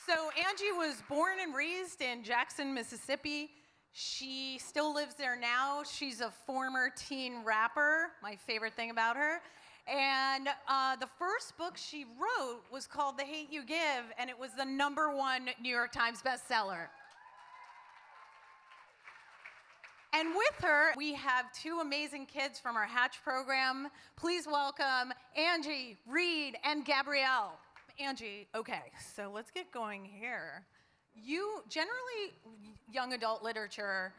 So Angie was born and raised in Jackson, Mississippi. She still lives there now. She's a former teen rapper, my favorite thing about her. And the first book she wrote was called The Hate You Give, and it was the #1 New York Times bestseller. And with her, we have 2 amazing kids from our Hatch program. Please welcome Angie, Reed, and Gabrielle. Angie, okay, so let's get going here. Generally, young adult literature,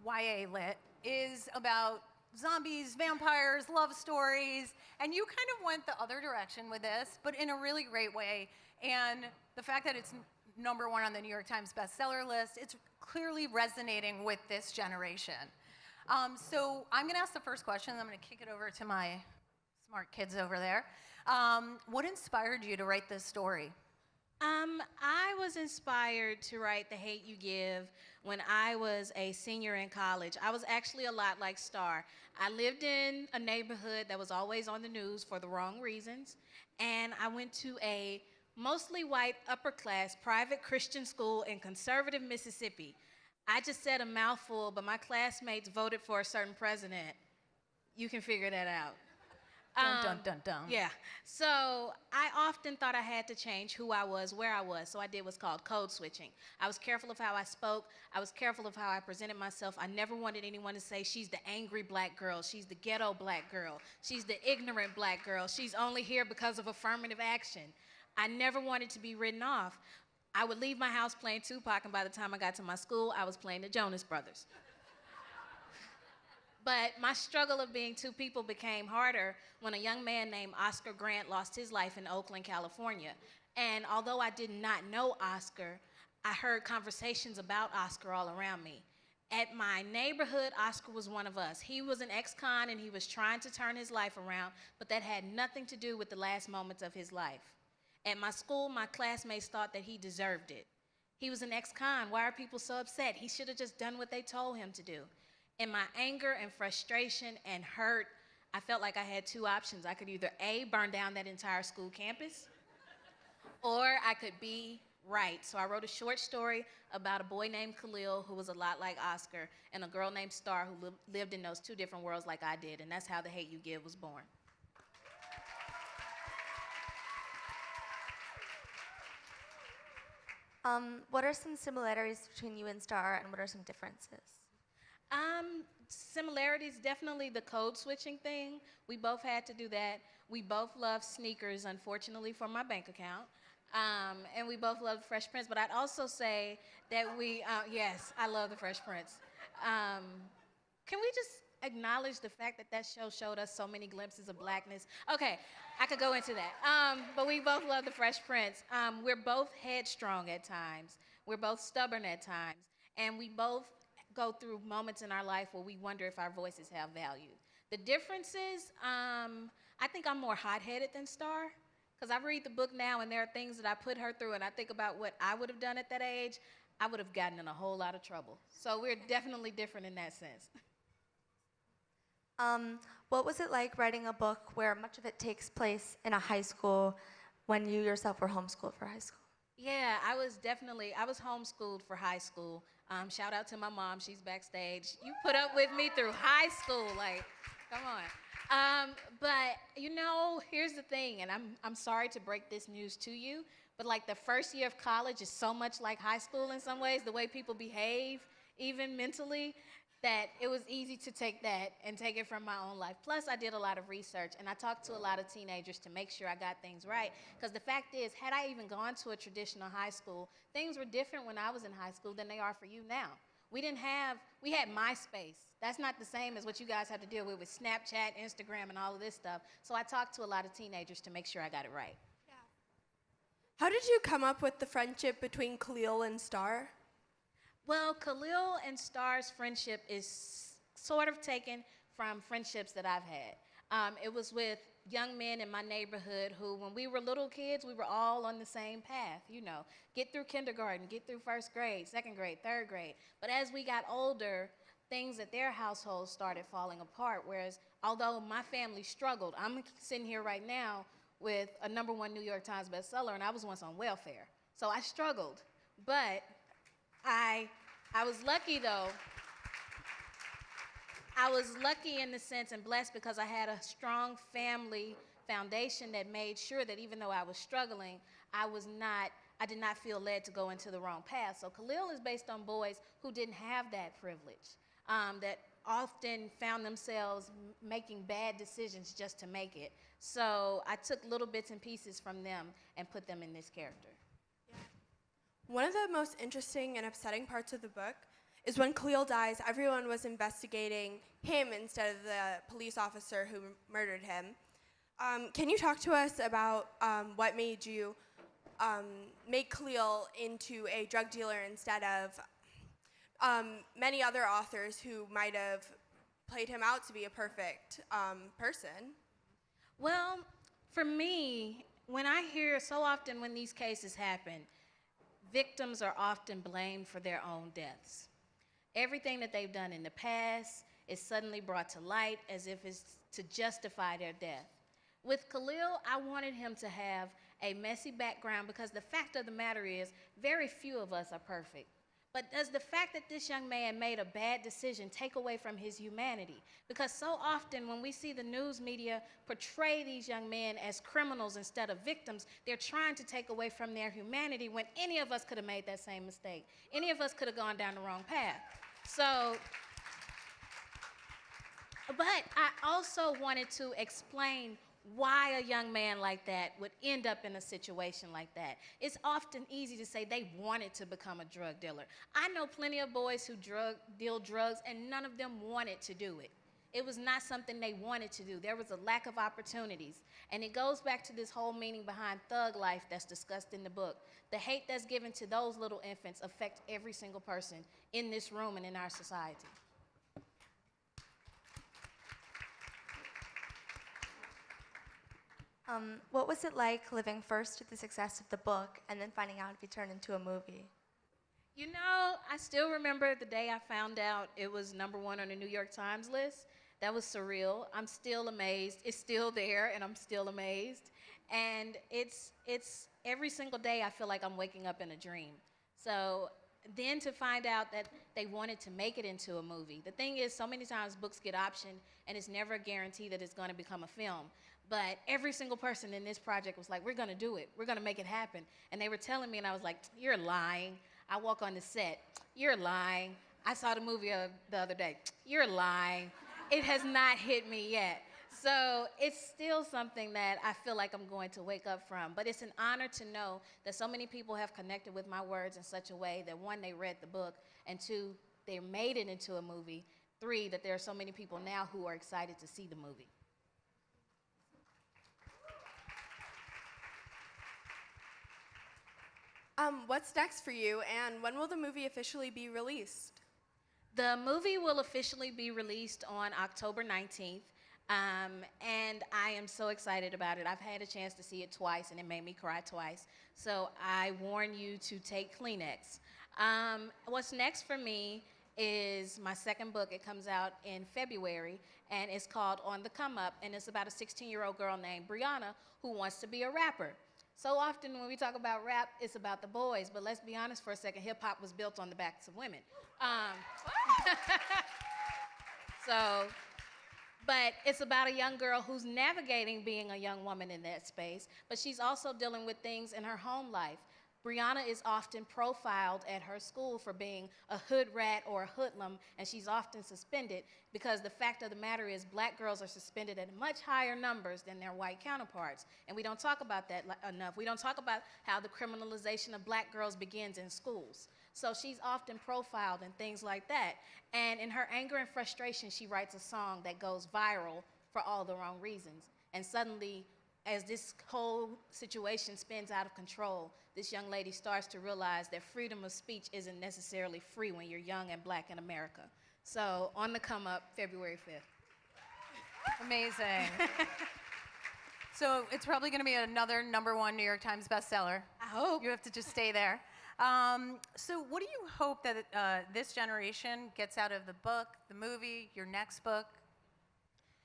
YA lit, is about zombies, vampires, love stories, and you kind of went the other direction with this, but in a really great way. And the fact that it's #1 on the New York Times bestseller list, it's clearly resonating with this generation. So I'm gonna ask the first question, and I'm gonna kick it over to my smart kids over there. What inspired you to write this story? I was inspired to write The Hate You Give when I was a senior in college. I was actually a lot like Star. I lived in a neighborhood that was always on the news for the wrong reasons, and I went to a mostly white, upper-class, private Christian school in conservative Mississippi. I just said a mouthful, but my classmates voted for a certain president. You can figure that out. Dun, dun, dun, dun. Yeah. So I often thought I had to change who I was, where I was. So I did what's called code switching. I was careful of how I spoke. I was careful of how I presented myself. I never wanted anyone to say she's the angry black girl. She's the ghetto black girl. She's the ignorant black girl. She's only here because of affirmative action. I never wanted to be written off. I would leave my house playing Tupac, and by the time I got to my school, I was playing the Jonas Brothers. But my struggle of being 2 people became harder when a young man named Oscar Grant lost his life in Oakland, California. And although I did not know Oscar, I heard conversations about Oscar all around me. At my neighborhood, Oscar was one of us. He was an ex-con and he was trying to turn his life around, but that had nothing to do with the last moments of his life. At my school, my classmates thought that he deserved it. He was an ex-con. Why are people so upset? He should have just done what they told him to do. In my anger and frustration and hurt, I felt like I had 2 options. I could either A, burn down that entire school campus, or I could be right. So I wrote a short story about a boy named Khalil who was a lot like Oscar, and a girl named Star who lived in those 2 different worlds like I did, and that's how The Hate You Give was born. What are some similarities between you and Star, and what are some differences? Similarities, definitely the code switching thing. We both had to do that. We both love sneakers, unfortunately, for my bank account. And we both love Fresh Prince. But I'd also say that yes, I love the Fresh Prince. Can we just acknowledge the fact that show showed us so many glimpses of blackness? Okay, I could go into that. But we both love the Fresh Prince. We're both headstrong at times. We're both stubborn at times. And we both go through moments in our life where we wonder if our voices have value. The differences, I think I'm more hot-headed than Star, because I read the book now and there are things that I put her through, and I think about what I would have done at that age. I would have gotten in a whole lot of trouble. So we're definitely different in that sense. What was it like writing a book where much of it takes place in a high school when you yourself were homeschooled for high school? Yeah, I was homeschooled for high school. Shout out to my mom, she's backstage. You put up with me through high school, like, come on. But you know, here's the thing, and I'm sorry to break this news to you, but like the first year of college is so much like high school in some ways, the way people behave, even mentally, that it was easy to take that and take it from my own life. Plus, I did a lot of research, and I talked to a lot of teenagers to make sure I got things right. Because the fact is, had I even gone to a traditional high school, things were different when I was in high school than they are for you now. We had MySpace. That's not the same as what you guys have to deal with Snapchat, Instagram, and all of this stuff. So I talked to a lot of teenagers to make sure I got it right. Yeah. How did you come up with the friendship between Khalil and Star? Well, Khalil and Star's friendship is sort of taken from friendships that I've had. It was with young men in my neighborhood who, when we were little kids, we were all on the same path, you know, get through kindergarten, get through first grade, second grade, third grade. But as we got older, things at their households started falling apart, whereas although my family struggled, I'm sitting here right now with a #1 New York Times bestseller, and I was once on welfare. So I struggled, but I was lucky though. I was lucky in the sense and blessed because I had a strong family foundation that made sure that even though I was struggling, I did not feel led to go into the wrong path. So Khalil is based on boys who didn't have that privilege, that often found themselves making bad decisions just to make it. So I took little bits and pieces from them and put them in this character. One of the most interesting and upsetting parts of the book is when Khalil dies, everyone was investigating him instead of the police officer who murdered him. Can you talk to us about what made you make Khalil into a drug dealer instead of many other authors who might have played him out to be a perfect person? Well, for me, when I hear so often when these cases happen, victims are often blamed for their own deaths. Everything that they've done in the past is suddenly brought to light as if it's to justify their death. With Khalil, I wanted him to have a messy background because the fact of the matter is, very few of us are perfect. But does the fact that this young man made a bad decision take away from his humanity? Because so often when we see the news media portray these young men as criminals instead of victims, they're trying to take away from their humanity when any of us could have made that same mistake. Any of us could have gone down the wrong path. But I also wanted to explain why a young man like that would end up in a situation like that. It's often easy to say they wanted to become a drug dealer. I know plenty of boys who deal drugs, and none of them wanted to do it. It was not something they wanted to do. There was a lack of opportunities. And it goes back to this whole meaning behind thug life that's discussed in the book. The hate that's given to those little infants affects every single person in this room and in our society. What was it like living first with the success of the book and then finding out it'd be turned into a movie? You know, I still remember the day I found out it was #1 on the New York Times list. That was surreal. I'm still amazed. It's still there, and I'm still amazed. And it's every single day I feel like I'm waking up in a dream. So then to find out that they wanted to make it into a movie. The thing is, so many times books get optioned, and it's never a guarantee that it's going to become a film. But every single person in this project was like, we're going to do it. We're going to make it happen. And they were telling me, and I was like, you're lying. I walk on the set. You're lying. I saw the movie the other day. You're lying. It has not hit me yet. So it's still something that I feel like I'm going to wake up from. But it's an honor to know that so many people have connected with my words in such a way that, one, they read the book, and two, they made it into a movie. Three, that there are so many people now who are excited to see the movie. What's next for you, and when will the movie officially be released? The movie will officially be released on October 19th, and I am so excited about it. I've had a chance to see it twice, and it made me cry twice. So I warn you to take Kleenex. What's next for me is my second book. It comes out in February, and it's called On the Come Up, and it's about a 16-year-old girl named Brianna who wants to be a rapper. So often when we talk about rap, it's about the boys, but let's be honest for a second, hip-hop was built on the backs of women. But it's about a young girl who's navigating being a young woman in that space, but she's also dealing with things in her home life. Brianna is often profiled at her school for being a hood rat or a hoodlum, and she's often suspended because the fact of the matter is black girls are suspended at much higher numbers than their white counterparts. And we don't talk about that enough. We don't talk about how the criminalization of black girls begins in schools. So she's often profiled and things like that. And in her anger and frustration, she writes a song that goes viral for all the wrong reasons. And suddenly, as this whole situation spins out of control, this young lady starts to realize that freedom of speech isn't necessarily free when you're young and black in America. So On the Come Up, February 5th. Amazing. So it's probably going to be another #1 New York Times bestseller. I hope. You have to just stay there. So what do you hope that this generation gets out of the book, the movie, your next book?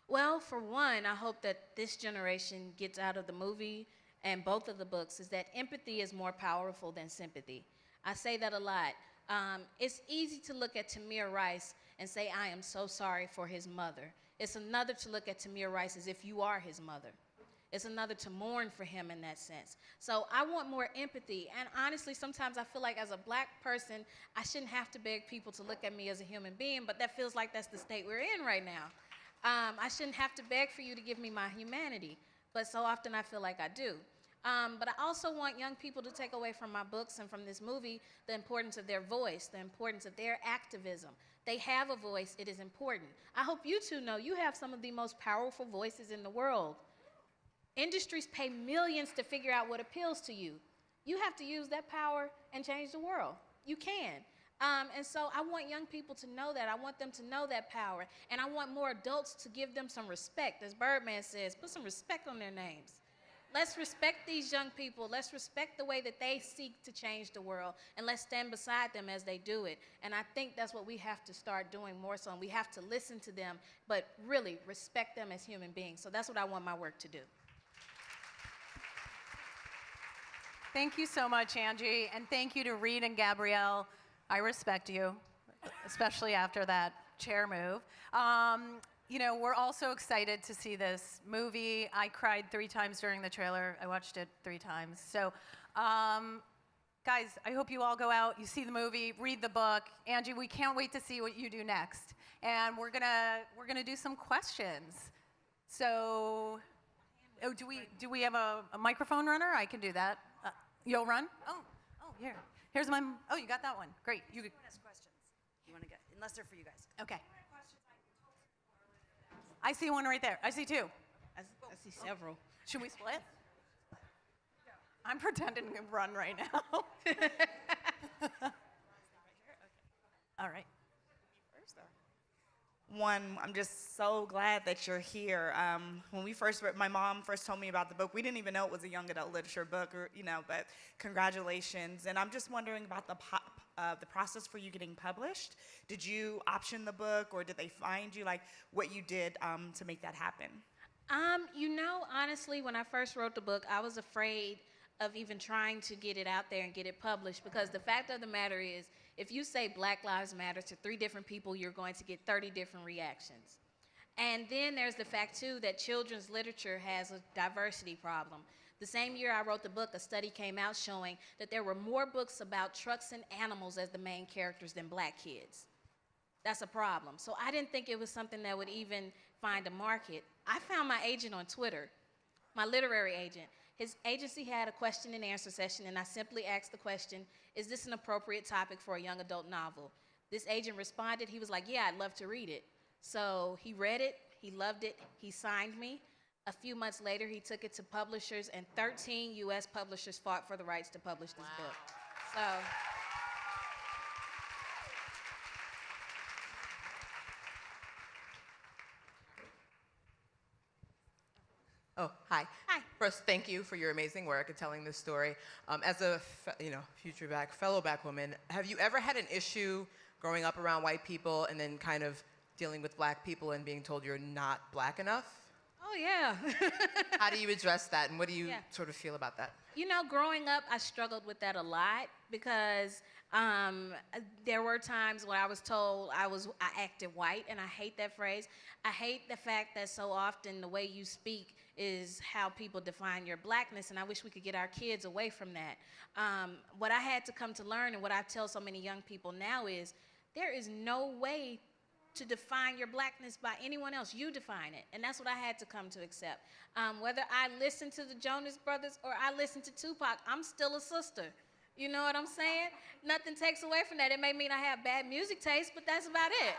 Well, for one, I hope that this generation gets out of the movie and both of the books is that empathy is more powerful than sympathy. I say that a lot. It's easy to look at Tamir Rice and say, I am so sorry for his mother. It's another to look at Tamir Rice as if you are his mother. It's another to mourn for him in that sense. So I want more empathy. And honestly, sometimes I feel like as a black person, I shouldn't have to beg people to look at me as a human being, but that feels like that's the state we're in right now. I shouldn't have to beg for you to give me my humanity, but so often I feel like I do. But I also want young people to take away from my books and from this movie the importance of their voice, the importance of their activism. They have a voice. It is important. I hope you two know you have some of the most powerful voices in the world. Industries pay millions to figure out what appeals to you. You have to use that power and change the world. You can. And so I want young people to know that. I want them to know that power. And I want more adults to give them some respect. As Birdman says, put some respect on their names. Let's respect these young people. Let's respect the way that they seek to change the world. And let's stand beside them as they do it. And I think that's what we have to start doing more so. And we have to listen to them, but really respect them as human beings. So that's what I want my work to do. Thank you so much, Angie, and thank you to Reed and Gabrielle. I respect you, especially after that chair move. You know, we're also excited to see this movie. I cried 3 times during the trailer. I watched it 3 times. So, guys, I hope you all go out, you see the movie, read the book. Angie, we can't wait to see what you do next. And we're gonna do some questions. So, oh, do we have a microphone runner? I can do that. You'll run? Oh, here. Here's my, oh, you got that one. Great. You want to ask questions. You want to get, unless they're for you guys. Okay. I see one right there. I see 2. I see several. Should we split? I'm pretending to run right now. All right. One, I'm just so glad that you're here. When we first read, my mom first told me about the book, we didn't even know it was a young adult literature book, or, you know, but congratulations. And I'm just wondering about the process for you getting published. Did you option the book, or did they find you, like what you did to make that happen? You know, honestly, when I first wrote the book, I was afraid of even trying to get it out there and get it published, because the fact of the matter is, if you say Black Lives Matter to 3 different people, you're going to get 30 different reactions. And then there's the fact, too, that children's literature has a diversity problem. The same year I wrote the book, a study came out showing that there were more books about trucks and animals as the main characters than black kids. That's a problem. So I didn't think it was something that would even find a market. I found my agent on Twitter, my literary agent. His agency had a question and answer session, and I simply asked the question, is this an appropriate topic for a young adult novel? This agent responded, he was like, yeah, I'd love to read it. So he read it, he loved it, he signed me. A few months later, he took it to publishers, and 13 US publishers fought for the rights to publish this book. So. Oh, hi. Hi. First, thank you for your amazing work and telling this story. As a fellow black woman, have you ever had an issue growing up around white people and then kind of dealing with black people and being told you're not black enough? Oh, yeah. How do you address that, and what do you sort of feel about that? You know, growing up, I struggled with that a lot because there were times when I was told I acted white, and I hate that phrase. I hate the fact that so often the way you speak is how people define your blackness, and I wish we could get our kids away from that. What I had to come to learn, and what I tell so many young people now is, there is no way to define your blackness by anyone else. You define it, and that's what I had to come to accept. Whether I listen to the Jonas Brothers or I listen to Tupac, I'm still a sister. You know what I'm saying? Nothing takes away from that. It may mean I have bad music taste, but that's about it,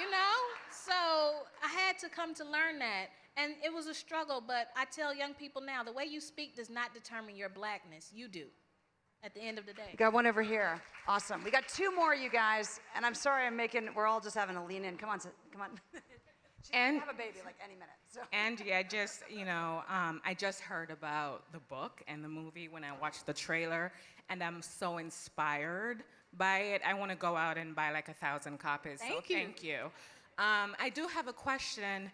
you know? So I had to come to learn that, and it was a struggle, but I tell young people now, the way you speak does not determine your blackness. You do, at the end of the day. We got one over here. Awesome. We got 2 more, you guys. And I'm sorry we're all just having to lean in. Come on, come on. She's gonna have a baby like any minute. So. Angie, I just heard about the book and the movie when I watched the trailer, and I'm so inspired by it. I want to go out and buy like 1,000 copies. Thank you. I do have a question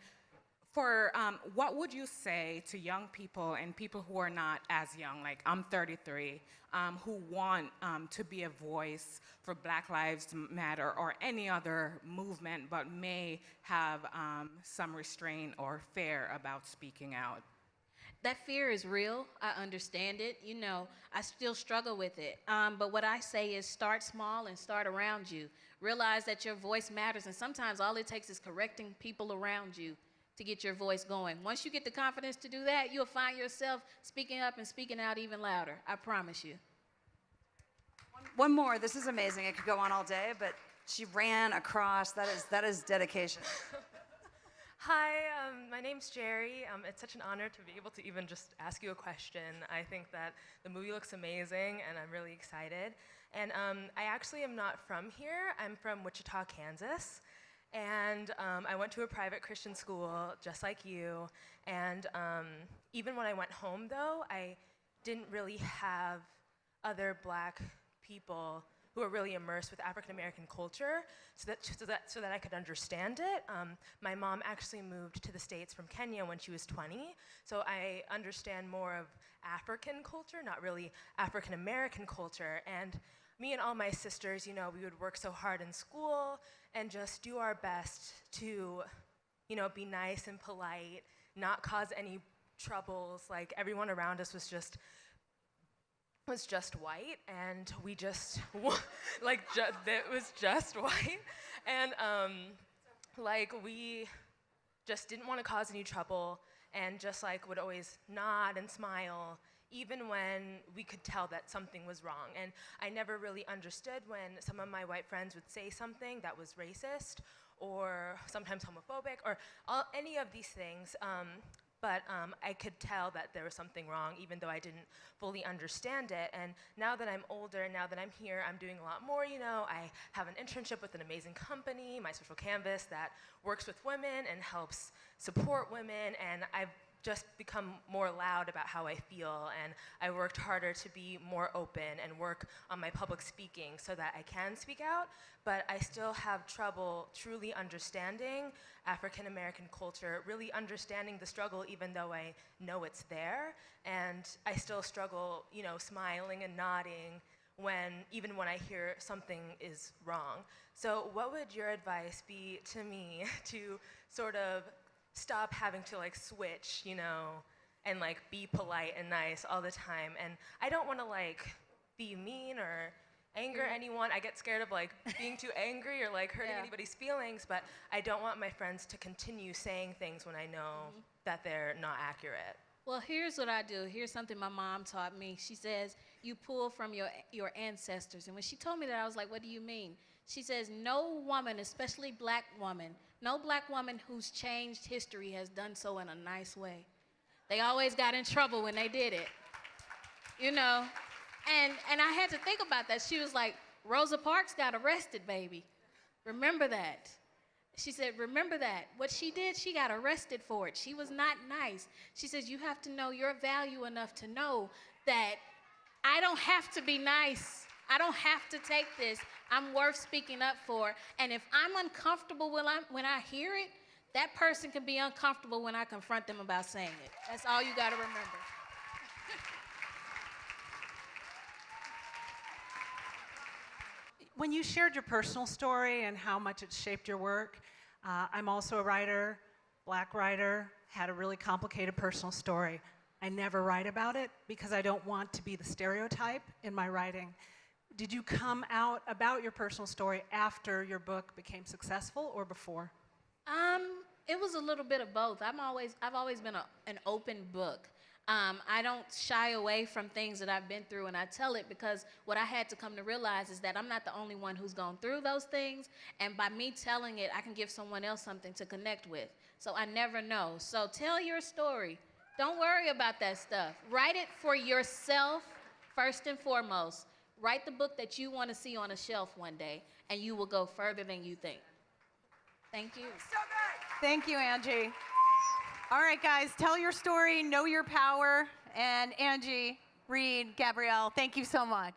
What would you say to young people and people who are not as young, like I'm 33, who want to be a voice for Black Lives Matter or any other movement, but may have some restraint or fear about speaking out? That fear is real. I understand it. You know, I still struggle with it. But what I say is start small and start around you. Realize that your voice matters, and sometimes all it takes is correcting people around you to get your voice going. Once you get the confidence to do that, you'll find yourself speaking up and speaking out even louder. I promise you. One more. This is amazing. It could go on all day, but she ran across. That is dedication. Hi, my name's Jerry. It's such an honor to be able to even just ask you a question. I think that the movie looks amazing, and I'm really excited. And I actually am not from here. I'm from Wichita, Kansas. And I went to a private Christian school, just like you. And even when I went home, though, I didn't really have other Black people who are really immersed with African American culture so that I could understand it. My mom actually moved to the States from Kenya when she was 20, so I understand more of African culture, not really African American culture. And me and all my sisters, you know, we would work so hard in school and just do our best to, you know, be nice and polite, not cause any troubles. Like, everyone around us was just white, and we just, it was just white. And, we just didn't want to cause any trouble, and just, would always nod and smile, even when we could tell that something was wrong. And I never really understood when some of my white friends would say something that was racist, or sometimes homophobic, or any of these things. But I could tell that there was something wrong, even though I didn't fully understand it. And now that I'm older, now that I'm here, I'm doing a lot more, you know. I have an internship with an amazing company, My Social Canvas, that works with women and helps support women. And I've just become more loud about how I feel. And I worked harder to be more open and work on my public speaking so that I can speak out. But I still have trouble truly understanding African American culture, really understanding the struggle, even though I know it's there. And I still struggle, you know, smiling and nodding even when I hear something is wrong. So what would your advice be to me to sort of stop having to switch, you know, and be polite and nice all the time? And I don't want to be mean or anger anyone. I get scared of being too angry or hurting anybody's feelings, but I don't want my friends to continue saying things when I know that they're not accurate. Well, here's what I do. Here's something my mom taught me. She says, you pull from your ancestors. And when she told me that, I was like, what do you mean? She says, no woman, especially Black woman, no Black woman who's changed history has done so in a nice way. They always got in trouble when they did it, you know? And I had to think about that. She was like, Rosa Parks got arrested, baby. Remember that. She said, remember that. What she did, she got arrested for it. She was not nice. She says, you have to know your value enough to know that I don't have to be nice. I don't have to take this. I'm worth speaking up for. And if I'm uncomfortable when I hear it, that person can be uncomfortable when I confront them about saying it. That's all you got to remember. When you shared your personal story and how much it shaped your work, I'm also a writer, Black writer, had a really complicated personal story. I never write about it because I don't want to be the stereotype in my writing. Did you come out about your personal story after your book became successful or before? It was a little bit of both. I've always been an open book. I don't shy away from things that I've been through, and I tell it because what I had to come to realize is that I'm not the only one who's gone through those things, and by me telling it, I can give someone else something to connect with. So I never know. So tell your story. Don't worry about that stuff. Write it for yourself first and foremost. Write the book that you want to see on a shelf one day, and you will go further than you think. Thank you. So good. Thank you, Angie. All right, guys, tell your story, know your power. And Angie, Reed, Gabrielle, thank you so much.